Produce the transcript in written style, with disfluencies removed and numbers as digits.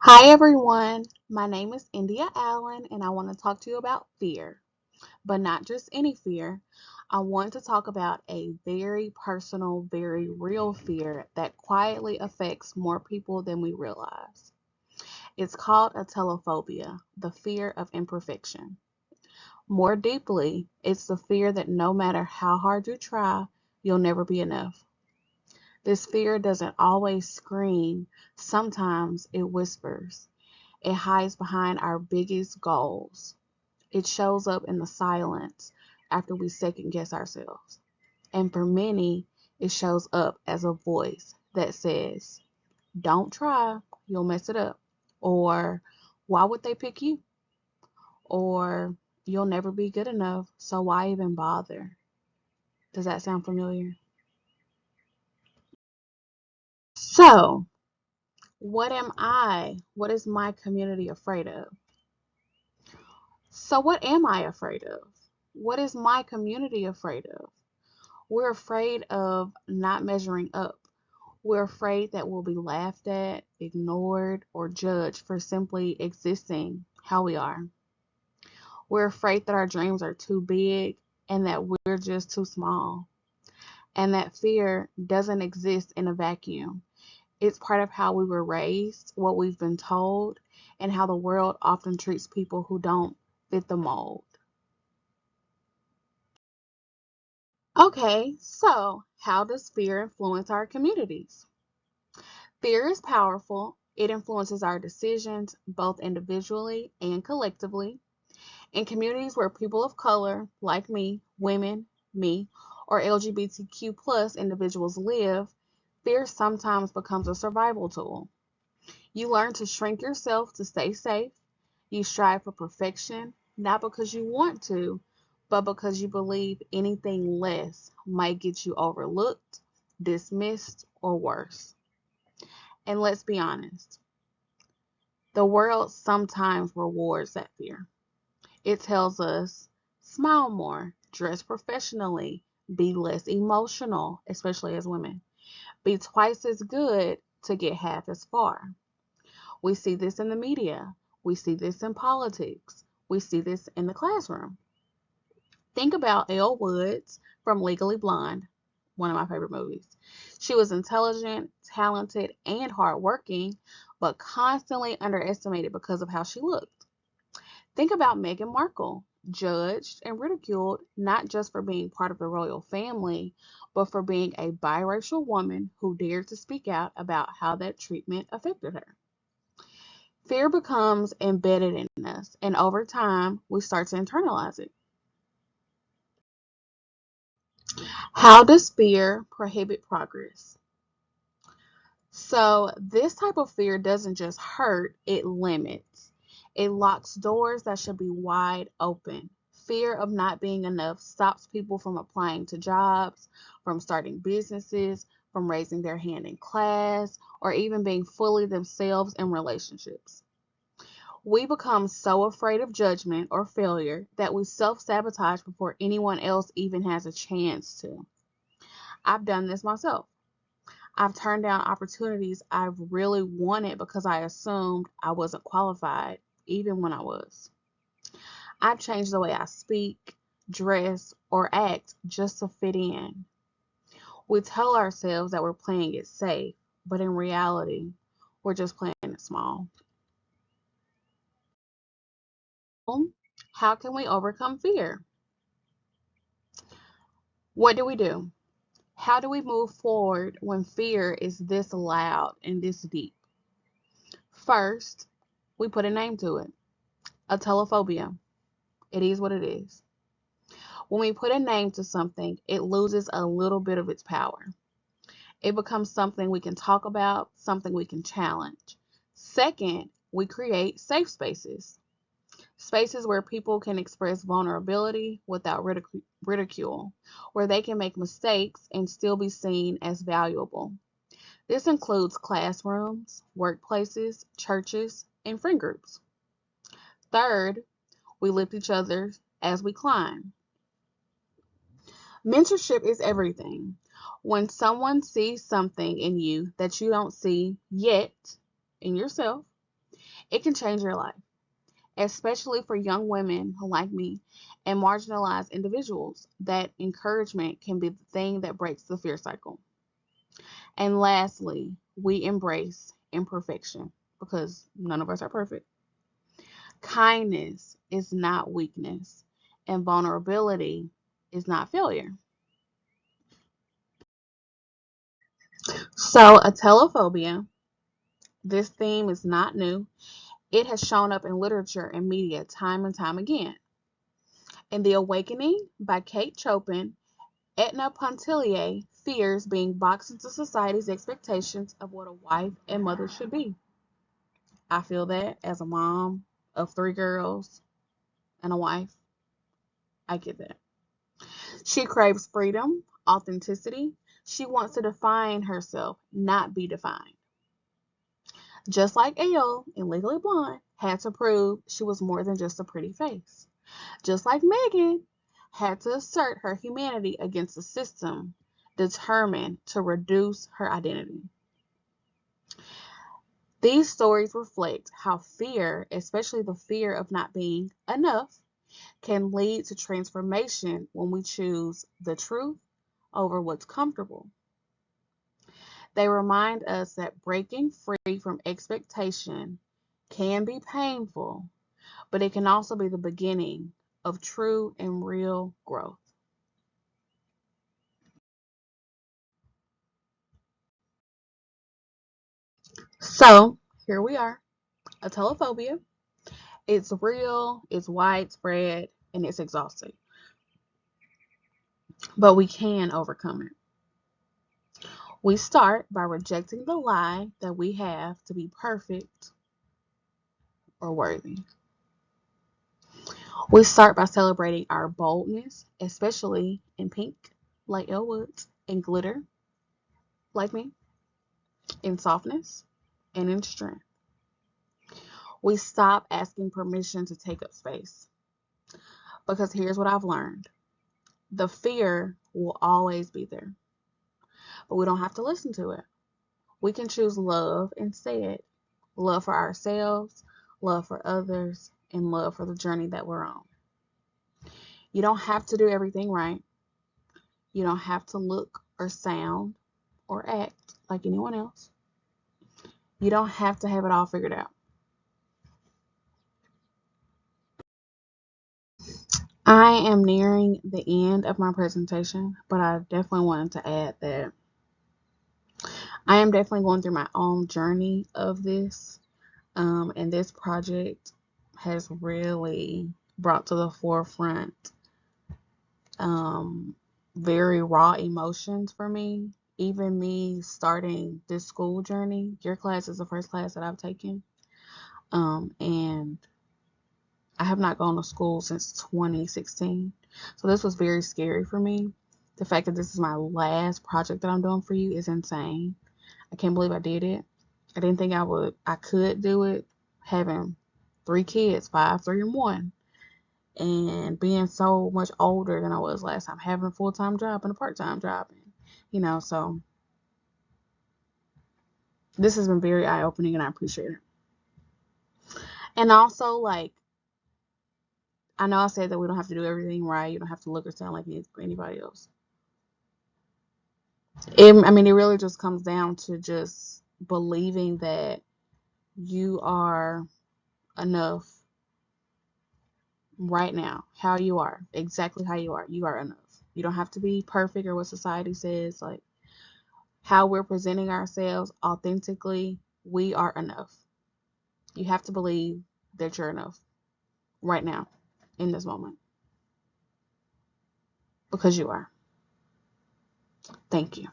Hi everyone, my name is India Allen and I want to talk to you about fear, but not just any fear. I want to talk about a very personal, very real fear that quietly affects more people than we realize. It's called atelophobia, the fear of imperfection. More deeply, it's the fear that no matter how hard you try, you'll never be enough. This fear doesn't always scream, sometimes it whispers. It hides behind our biggest goals. It shows up in the silence after we second guess ourselves. And for many, it shows up as a voice that says, don't try, you'll mess it up. Or, why would they pick you? Or, you'll never be good enough, so why even bother? Does that sound familiar? So, what am I? What is my community afraid of? So, what am I afraid of? What is my community afraid of? We're afraid of not measuring up. We're afraid that we'll be laughed at, ignored, or judged for simply existing how we are. We're afraid that our dreams are too big and that we're just too small. And that fear doesn't exist in a vacuum. It's part of how we were raised, what we've been told, and how the world often treats people who don't fit the mold. Okay, so how does fear influence our communities? Fear is powerful. It influences our decisions both individually and collectively. In communities where people of color, like me, women, me, or LGBTQ plus individuals live, fear sometimes becomes a survival tool. You learn to shrink yourself to stay safe. You strive for perfection, not because you want to, but because you believe anything less might get you overlooked, dismissed, or worse. And let's be honest, the world sometimes rewards that fear. It tells us smile more, dress professionally, be less emotional, especially as women, be twice as good to get half as far. We see this in the media, we see this in politics, we see this in the classroom. Think about Elle Woods from Legally Blonde, one of my favorite movies. She was intelligent, talented, and hardworking, but constantly underestimated because of how she looked. Think about Meghan Markle, judged and ridiculed not just for being part of the royal family, but for being a biracial woman who dared to speak out about how that treatment affected her. Fear becomes embedded in us, and over time, we start to internalize it. How does fear prohibit progress? So, this type of fear doesn't just hurt, it limits. It locks doors that should be wide open. Fear of not being enough stops people from applying to jobs, from starting businesses, from raising their hand in class, or even being fully themselves in relationships. We become so afraid of judgment or failure that we self sabotage before anyone else even has a chance to. I've done this myself. I've turned down opportunities I've really wanted because I assumed I wasn't qualified, even when I was. I've changed the way I speak, dress, or act just to fit in. We tell ourselves that we're playing it safe, but in reality, we're just playing it small. How can we overcome fear? What do we do? How do we move forward when fear is this loud and this deep? First, we put a name to it. Atelophobia. It is what it is. When we put a name to something, it loses a little bit of its power. It becomes something we can talk about, something we can challenge. Second, we create safe spaces. Spaces where people can express vulnerability without ridicule, where they can make mistakes and still be seen as valuable. This includes classrooms, workplaces, churches, and friend groups. Third, we lift each other as we climb. Mentorship is everything. When someone sees something in you that you don't see yet in yourself, It can change your life, especially for young women who like me and marginalized individuals. That encouragement can be the thing that breaks the fear cycle. And lastly, we embrace imperfection because none of us are perfect. Kindness is not weakness, and vulnerability is not failure. So, atelophobia, this theme is not new. It has shown up in literature and media time and time again. In The Awakening by Kate Chopin, Edna Pontellier fears being boxed into society's expectations of what a wife and mother should be. I feel that as a mom of three girls and a wife. I get that. She craves freedom, authenticity. She wants to define herself, not be defined. Just like Ayo in Legally Blonde had to prove she was more than just a pretty face. Just like Megan had to assert her humanity against a system determined to reduce her identity. These stories reflect how fear, especially the fear of not being enough, can lead to transformation when we choose the truth over what's comfortable. They remind us that breaking free from expectation can be painful, but it can also be the beginning of true and real growth. So, here we are, atelophobia. It's real, it's widespread, and it's exhausting, but we can overcome it. We start by rejecting the lie that we have to be perfect or worthy. We start by celebrating our boldness, especially in pink, like Elle Woods, in glitter, like me, in softness, and in strength. We stop asking permission to take up space. Because here's what I've learned: the fear will always be there, but we don't have to listen to it. We can choose love instead: love for ourselves, love for others, and love for the journey that we're on. You don't have to do everything right. You don't have to look or sound or act like anyone else. You don't have to have it all figured out. I am nearing the end of my presentation, but I definitely wanted to add that I am definitely going through my own journey of this, and this project has really brought to the forefront um, very raw emotions for me. Even me starting this school journey, your class is the first class that I've taken, and I have not gone to school since 2016. So this was very scary for me. The fact that this is my last project that I'm doing for you is insane. I can't believe I did it. I didn't think I could do it, having three kids, 5, 3, and 1, and being so much older than I was last time, having a full-time job and a part-time job, so this has been very eye-opening and I appreciate it. And also, like, I know I said that we don't have to do everything right. You don't have to look or sound like anybody else. It really just comes down to just believing that you are enough right now, how you are, exactly how you are. You are enough. You don't have to be perfect or what society says. Like, how we're presenting ourselves authentically, we are enough. You have to believe that you're enough right now, in this moment, because you are. Thank you.